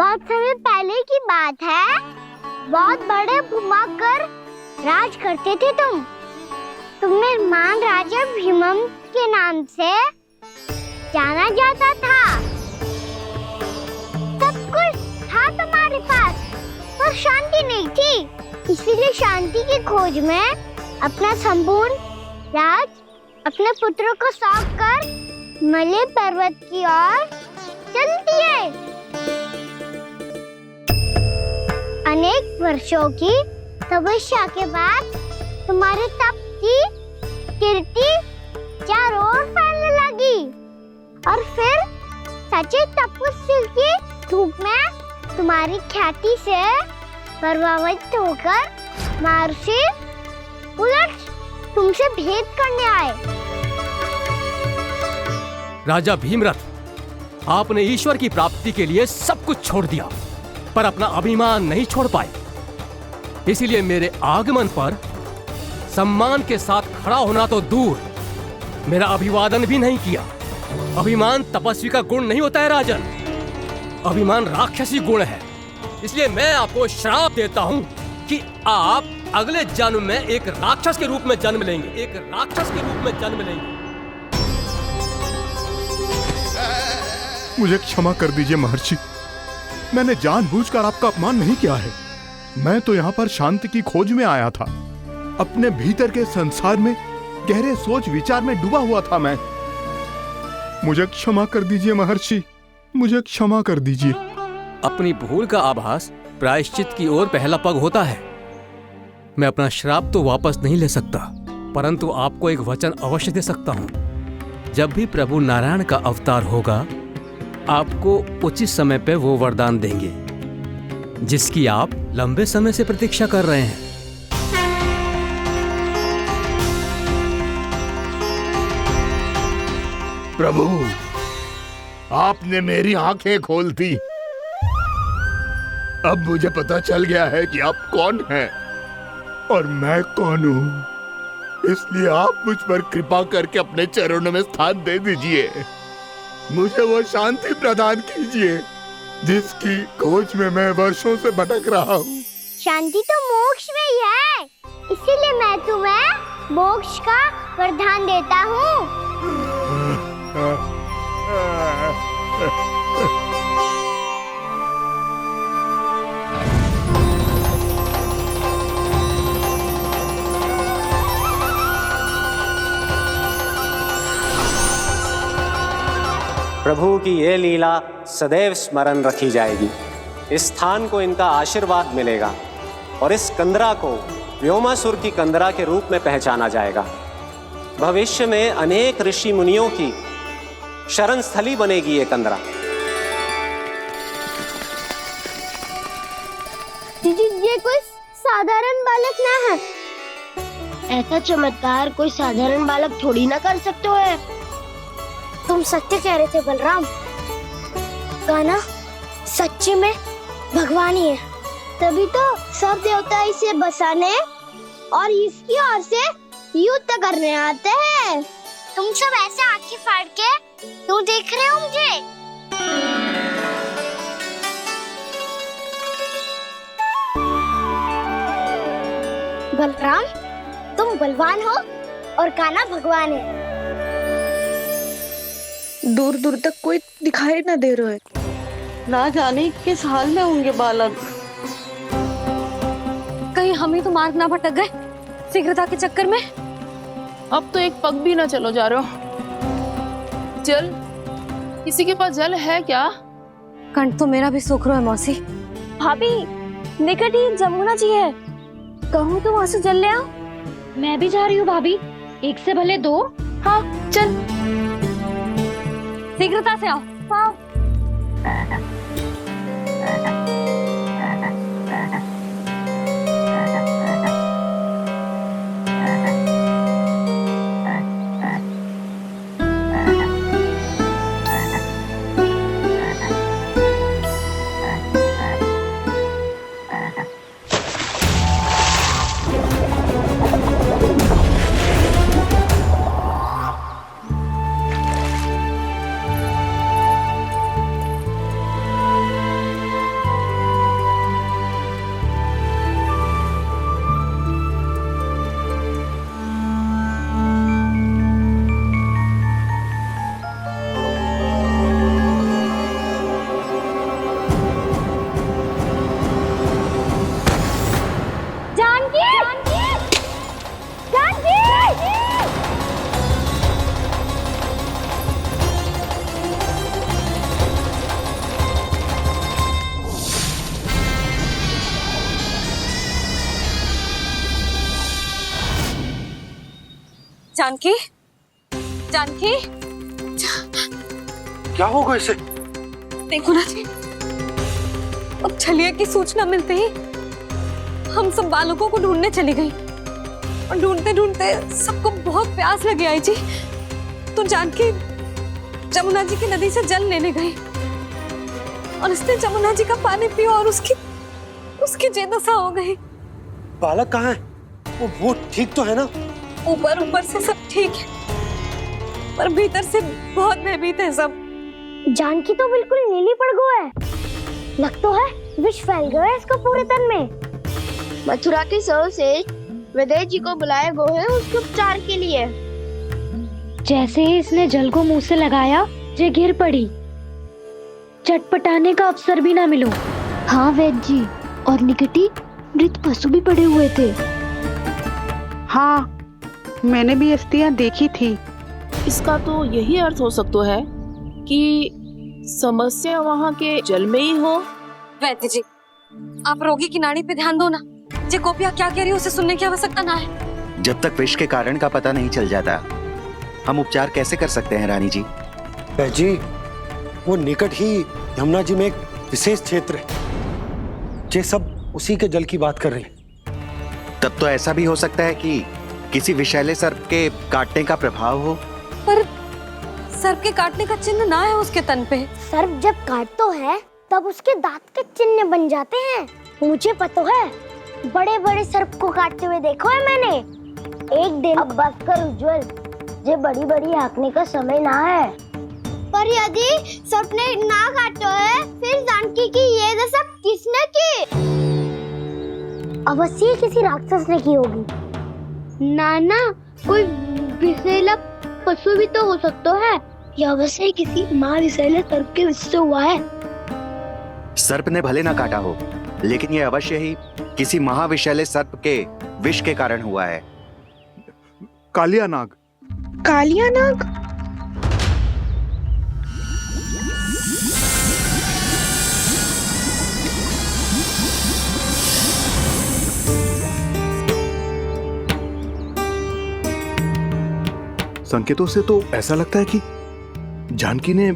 बहुत समय पहले की बात है। बहुत बड़े भूमाकर राज करते थे तुम्हें महान राजा भीमम के नाम से जाना जाता था। सब कुछ था तुम्हारे पास, पर शांति नहीं थी। इसीलिए शांति की खोज में अपना संपूर्ण राज अपने पुत्रों को सौंप कर हिमालय पर्वत की ओर चल दिए। अनेक वर्षों की तपस्या के बाद तुम्हारे तप की कीर्ति चारों ओर फैलने लगी और फिर सच्चे तपस्वी की धूप में तुम्हारी ख्याति से प्रभावित होकर महर्षि उलट तुमसे भेंट करने आए। राजा भीमरथ, आपने ईश्वर की प्राप्ति के लिए सब कुछ छोड़ दिया, पर अपना अभिमान नहीं छोड़ पाए। इसीलिए मेरे आगमन पर सम्मान के साथ खड़ा होना तो दूर, मेरा अभिवादन भी नहीं किया। अभिमान तपस्वी का गुण नहीं होता है राजन, अभिमान राक्षसी गुण है। इसलिए मैं आपको श्राप देता हूँ कि आप अगले जन्म में एक राक्षस के रूप में जन्म लेंगे, एक राक्षस के रूप में जन्म लेंगे। मुझे क्षमा कर दीजिए महर्षि, मैंने जानबूझकर आपका अपमान नहीं किया है। मैं तो यहाँ पर शांति की खोज में आया था। अपने भीतर के संसार में गहरे सोच विचार में डूबा हुआ था मैं। मुझे क्षमा कर दीजिए महर्षि, मुझे क्षमा कर दीजिए। अपनी भूल का आभास प्रायश्चित की ओर पहला पग होता है। मैं अपना श्राप तो वापस नहीं ले सकता, परंतु आपको एक वचन अवश्य दे सकता हूँ। जब भी प्रभु नारायण का अवतार होगा, आपको उचित समय पे वो वरदान देंगे जिसकी आप लंबे समय से प्रतीक्षा कर रहे हैं। प्रभु, आपने मेरी आंखें खोल दी। अब मुझे पता चल गया है कि आप कौन हैं और मैं कौन हूँ। इसलिए आप मुझ पर कृपा करके अपने चरणों में स्थान दे दीजिए। मुझे वो शांति प्रदान कीजिए जिसकी खोज में मैं वर्षों से भटक रहा हूँ। शांति तो मोक्ष में ही है, इसीलिए मैं तुम्हें मोक्ष का वरदान देता हूँ। प्रभु की ये लीला सदैव स्मरण रखी जाएगी। इस स्थान को इनका आशीर्वाद मिलेगा और इस कंदरा को व्योमासुर की कंदरा के रूप में पहचाना जाएगा। भविष्य में अनेक ऋषि मुनियों की शरण स्थली बनेगी ये कंदरा। दीदी, ये कोई साधारण बालक ना है। ऐसा चमत्कार कोई साधारण बालक थोड़ी ना कर सकते हो। तुम सत्य कह रहे थे बलराम, गाना सच्ची में भगवान ही है। तभी तो सब देवता इसे बसाने और इसकी ओर से युद्ध करने आते हैं। तुम सब ऐसे आंखें फाड़ के क्यों देख रहे हो मुझे? बलराम, तुम बलवान हो और कान्हा भगवान है। दूर दूर तक कोई दिखाई न दे रहा है। ना जाने किस हाल में होंगे बालक। कहीं हम ही तो मार्ग ना भटक गए शीघ्रता के चक्कर में। अब तो एक पग भी ना चलो जा रहे हो। जल, किसी के पास जल है क्या? कंठ तो मेरा भी सूख रहा है मौसी। भाभी, निकट ही जमुना जी है, कहूँ तो वहाँ से जल ले आओ। मैं भी जा रही हूँ भाभी, एक से भले दो। हाँ चल, शीघ्रता से आओ। हाँ। जानकी, जानकी, क्या होगा इसे? देखो ना जी, अब छलिया की सूचना मिलते ही हम सब बालकों को ढूंढने चली गई और ढूंढते ढूंढते सबको बहुत प्यास लगी आई जी। तो जानकी जमुना जी की नदी से जल लेने गई और उसने जमुना जी का पानी पिया और उसकी जेदशा हो गई। बालक कहाँ है? वो ठीक तो है ना? ऊपर से सब ठीक है, पर भीतर से बहुत भयभीत है सब। जानकी तो बिल्कुल नीली पड़ गया है। लग तो है विष फैल गया है इसको पूरे तन में। मथुरा के सौ से विदेश जी को बुलाए गए हैं उसके उपचार के लिए। जैसे ही इसने जल को मुंह से लगाया, जे गिर पड़ी। चटपटाने का अवसर भी ना मिलो। हाँ वैद्य जी, और निकटी मृत पशु भी पड़े हुए थे। हाँ, मैंने भी अस्थियां देखी थी। इसका तो यही अर्थ हो सकता है कि समस्या वहाँ के जल में ही हो। वैद्य जी, आप रोगी की नाड़ी पे ध्यान दो ना। जे गोपिया क्या कह रही है उसे सुनने की आवश्यकता ना है। जब तक विष के कारण का पता नहीं चल जाता, हम उपचार कैसे कर सकते हैं रानी जी? जी, वो निकट ही यमुना जी में एक विशेष क्षेत्र है। ये सब उसी के जल की बात कर रही है। तब तो ऐसा भी हो सकता है कि किसी विषैले सर्प के काटने का प्रभाव हो। पर सर्प के काटने का चिन्ह ना है उसके तन पे। सर्प जब काटतो है तब उसके दांत के चिन्ह बन जाते हैं। मुझे पता है, बड़े बड़े सर्प को काटते हुए देखो है मैंने। एक दिन अब बस कर उज्जवल, ये बड़ी बड़ी हाँकने का समय ना है। पर यदि सर्प ने ना काटो है, फिर जानकी की ये दशा किसने की? अवश्य किसी राक्षस ने की होगी। नाना, कोई विषैला पशु भी तो हो सकता है। यह अवश्य किसी माँ विषैले सर्प के विष से हुआ है। सर्प ने भले ना काटा हो, लेकिन यह अवश्य ही किसी महाविषैले सर्प के विष के कारण हुआ है। कालिया नाग। कालिया नाग? संकेतों से तो ऐसा लगता है कि जानकी ने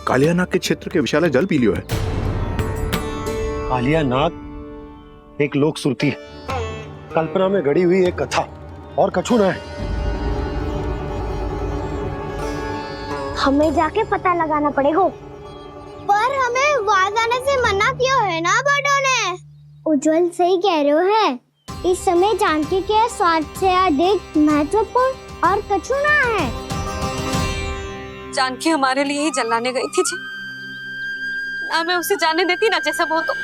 कालिया नाग के क्षेत्र के विशाल जल पी लियो है। कालिया नाग एक लोक श्रुति है, कल्पना में गढ़ी हुई एक कथा, और कछु ना है। हमें जाके पता लगाना पड़ेगा। पर हमें वहां जाने से मना किया है ना बड़ों ने। उज्जवल सही कह रहे हो है। इस समय जानकी के स्वार्थ से अधिक महत्वपूर्ण और कछु ना है। जानकी हमारे लिए ही जलाने गई थी जी। ना मैं उसे जाने देती ना जैसा वो तो।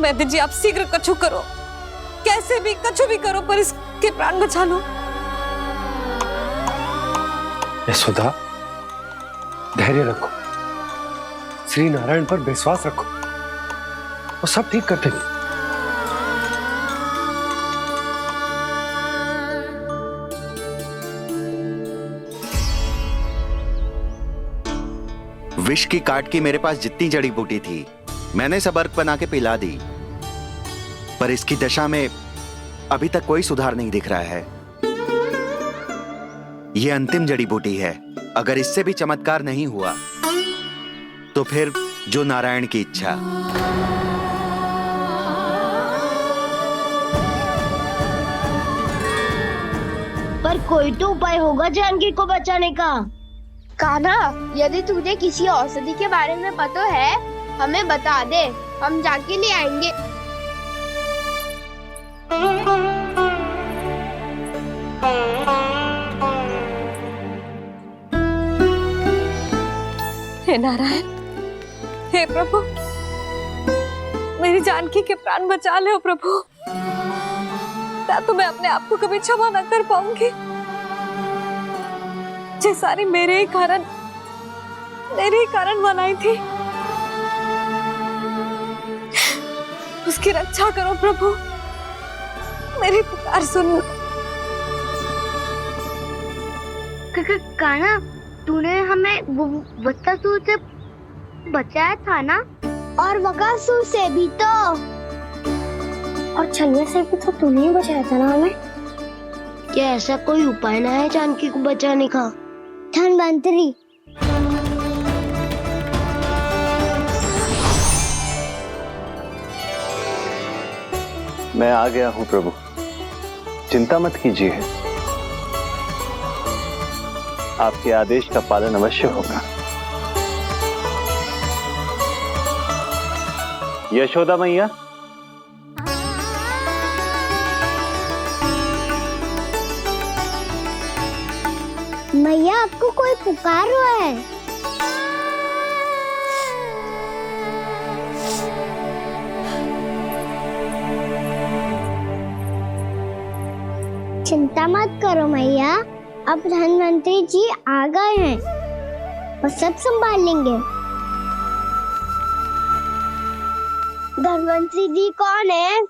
वैद्य जी, आप शीघ्र कछु करो, कैसे भी कछु भी करो, पर इसके प्राण बचा लो। यशोदा, धैर्य रखो, श्री नारायण पर विश्वास रखो, वो सब ठीक कर देंगे। विष की काट की मेरे पास जितनी जड़ी बूटी थी, मैंने सब अर्क बना के पिला दी, पर इसकी दशा में अभी तक कोई सुधार नहीं दिख रहा है। यह अंतिम जड़ी बूटी है। अगर इससे भी चमत्कार नहीं हुआ तो फिर जो नारायण की इच्छा। पर कोई तो उपाय होगा जानकी को बचाने का। कान्हा, यदि तुझे किसी औषधि के बारे में पता है, हमें बता दे, हम जाके ले आएंगे। हे नारायण, हे प्रभु, मेरी जानकी के प्राण बचा ले प्रभु। या तो मैं अपने आप को कभी क्षमा न कर पाऊंगी। ये सारी मेरे ही कारण बनाई थी। उसकी रक्षा करो प्रभु, मेरी पुकार सुनो। कान्हा, तूने हमें वत्सासुर से बचाया था ना? और बकासुर से भी तो। और छलिया से भी तो तूने ही बचाया था ना हमें। क्या ऐसा कोई उपाय ना है जानकी को बचाने का? धनवंतरी, मैं आ गया हूं प्रभु, चिंता मत कीजिए, आपके आदेश का पालन अवश्य होगा। यशोदा मैया, मैया आपको कोई पुकार रहा है। चिंता मत करो मैया, अब धनवंतरी जी आ गए हैं, वो सब संभाल लेंगे। धनवंतरी जी कौन है?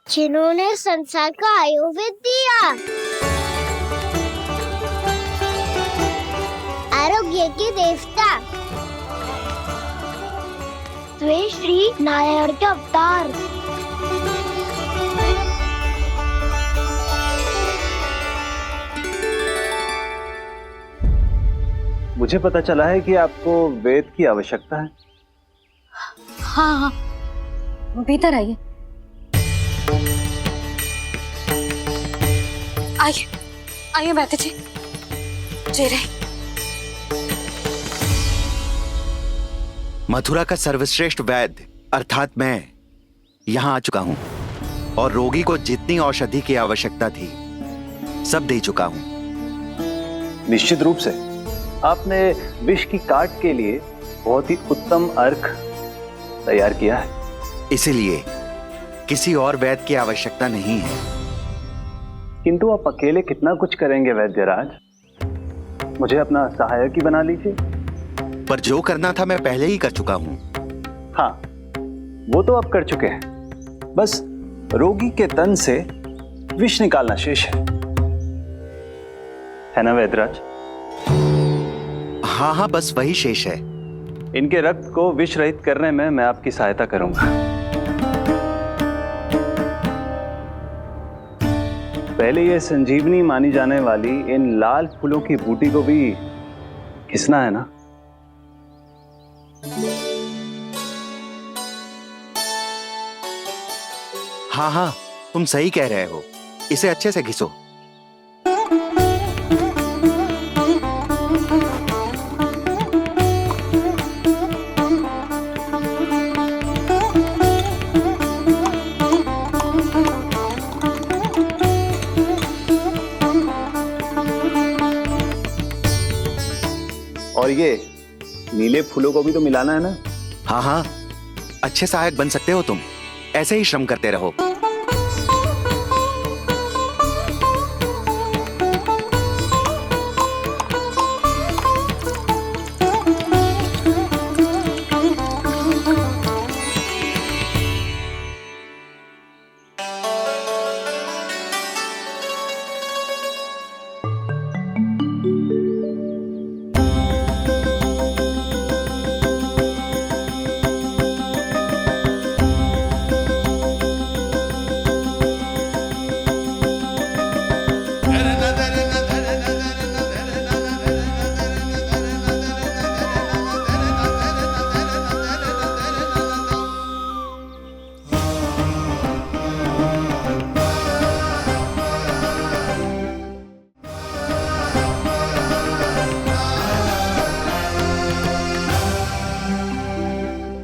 जिन्होंने संसार का आयुर्वेद दिया, आरोग्य के देवता, वे श्री नारायण के अवतार। मुझे पता चला है कि आपको वेद की आवश्यकता है। हाँ हाँ, भीतर आइए। आइए आइए बैठे जी। जी रहे। मथुरा का सर्वश्रेष्ठ वैद्य अर्थात मैं यहाँ आ चुका हूँ और रोगी को जितनी औषधि की आवश्यकता थी सब दे चुका हूँ। निश्चित रूप से आपने विष की काट के लिए बहुत ही उत्तम अर्क तैयार किया है, इसीलिए किसी और वैद्य की आवश्यकता नहीं है। किंतु आप अकेले कितना कुछ करेंगे वैद्यराज, मुझे अपना सहायक ही बना लीजिए। पर जो करना था मैं पहले ही कर चुका हूँ। हाँ, वो तो आप कर चुके हैं, बस रोगी के तन से विष निकालना शेष है ना वैद्यराज? हाँ हाँ, बस वही शेष है। इनके रक्त को विष रहित करने में मैं आपकी सहायता करूंगा। पहले ये संजीवनी मानी जाने वाली इन लाल फूलों की बूटी को भी घिसना है ना? हाँ हाँ, तुम सही कह रहे हो, इसे अच्छे से घिसो। और ये नीले फूलों को भी तो मिलाना है ना? हाँ हाँ, अच्छे सहायक बन सकते हो तुम, ऐसे ही श्रम करते रहो।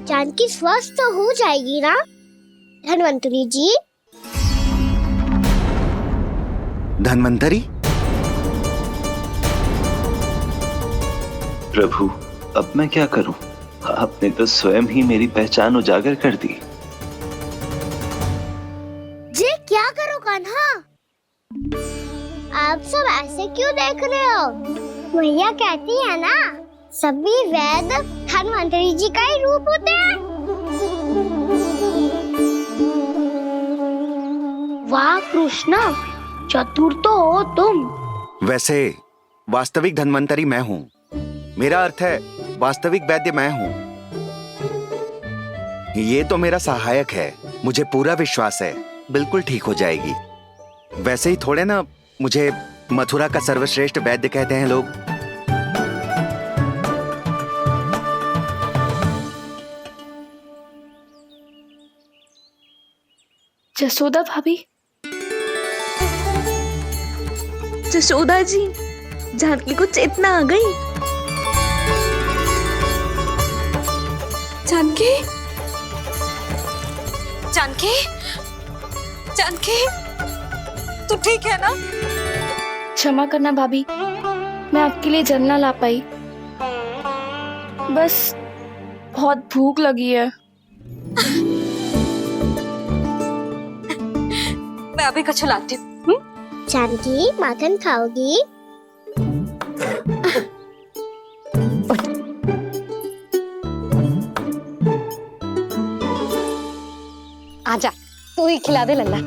जानकी स्वस्थ हो जाएगी ना धनवंतरी जी? धनवंतरी? प्रभु, अब मैं क्या करूं? आपने तो स्वयं ही मेरी पहचान उजागर कर दी। जी क्या करो कान्हा? आप सब ऐसे क्यों देख रहे हो? मैया कहती है ना, सभी वैद्य धनवंतरी जी का ही रूप होते हैं। वाह कृष्णा, चतुर तो हो तुम। वैसे वास्तविक धन्वंतरी मैं हूँ, मेरा अर्थ है वास्तविक वैद्य मैं हूँ। ये तो मेरा सहायक है, मुझे पूरा विश्वास है बिल्कुल ठीक हो जाएगी। वैसे ही थोड़े ना मुझे मथुरा का सर्वश्रेष्ठ वैद्य कहते हैं लोग। जसोदा भाभी, जशोदा जी, जानकी को चेतना आ गई। जानकी, जानकी, जानकी, तू ठीक है ना? क्षमा करना भाभी, मैं आपके लिए जल ना ला पाई। बस बहुत भूख लगी है। मैं अभी कुछ लाती हूँ। जानकी, माखन खाओगी? आजा, तू ही खिला दे लल्ला।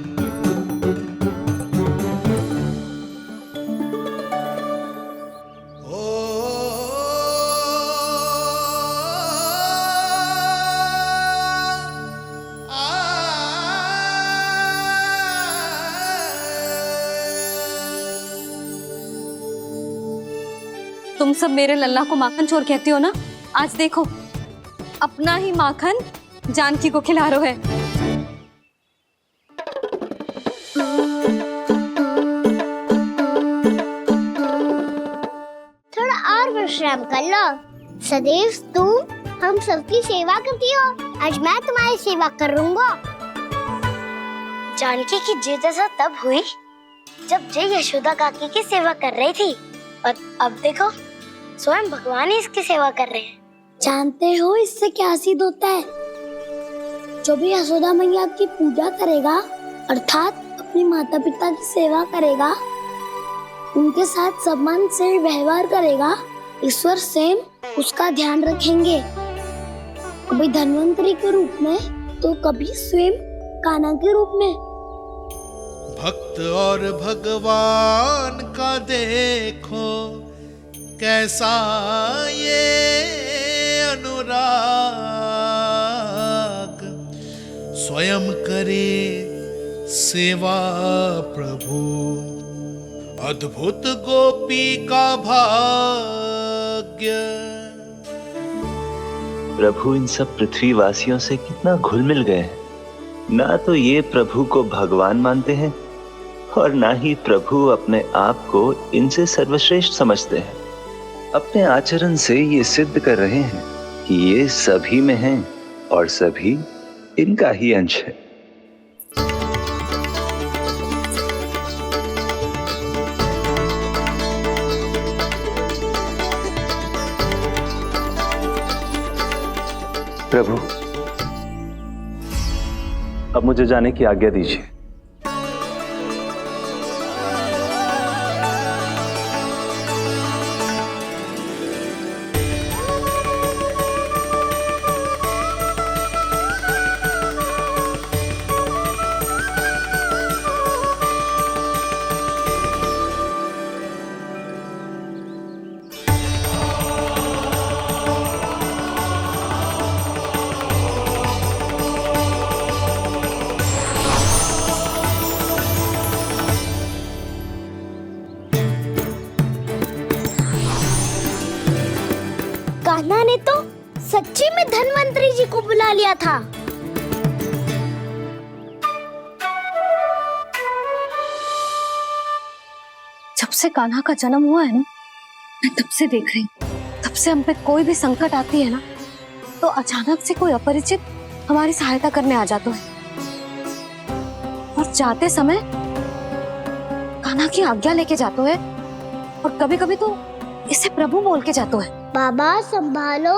तुम सब मेरे लल्ला को माखन चोर कहती हो ना? आज देखो, अपना ही माखन जानकी को खिला रहे हो। थोड़ा और विश्राम कर लो। सदैव तुम हम सबकी सेवा करती हो, आज मैं तुम्हारी सेवा करूंगा। जानकी की जिज्ञासा तब हुई जब जय यशोदा काकी की सेवा कर रही थी, और अब देखो स्वयं भगवान ही इसकी सेवा कर रहे हैं। जानते हो इससे क्या सिद्ध होता है? जो भी यशोदा मैया की पूजा करेगा, अर्थात अपने माता पिता की सेवा करेगा, उनके साथ सम्मान से व्यवहार करेगा, ईश्वर स्वयं उसका ध्यान रखेंगे। कभी धन्वंतरी के रूप में तो कभी स्वयं कान्हा के रूप में। भक्त और भगवान का देखो कैसा ये अनुराग, स्वयं करे सेवा प्रभु, अद्भुत गोपी का भाग्य। प्रभु इन सब पृथ्वीवासियों से कितना घुल मिल गए हैं। ना तो ये प्रभु को भगवान मानते हैं और ना ही प्रभु अपने आप को इनसे सर्वश्रेष्ठ समझते हैं। अपने आचरण से ये सिद्ध कर रहे हैं कि ये सभी में हैं और सभी इनका ही अंश है। प्रभु, अब मुझे जाने की आज्ञा दीजिए। कान्हा ने तो सच्ची में धन्वंतरी जी को बुला लिया था। जब से कान्हा का जन्म हुआ है ना, मैं तब से देख रही हूँ, तब से हम पे कोई भी संकट आती है ना, तो अचानक से कोई अपरिचित हमारी सहायता करने आ जाता है, और जाते समय कान्हा की आज्ञा लेके जाते है, और कभी कभी तो इसे प्रभु बोल के जाते है। बाबा संभालो,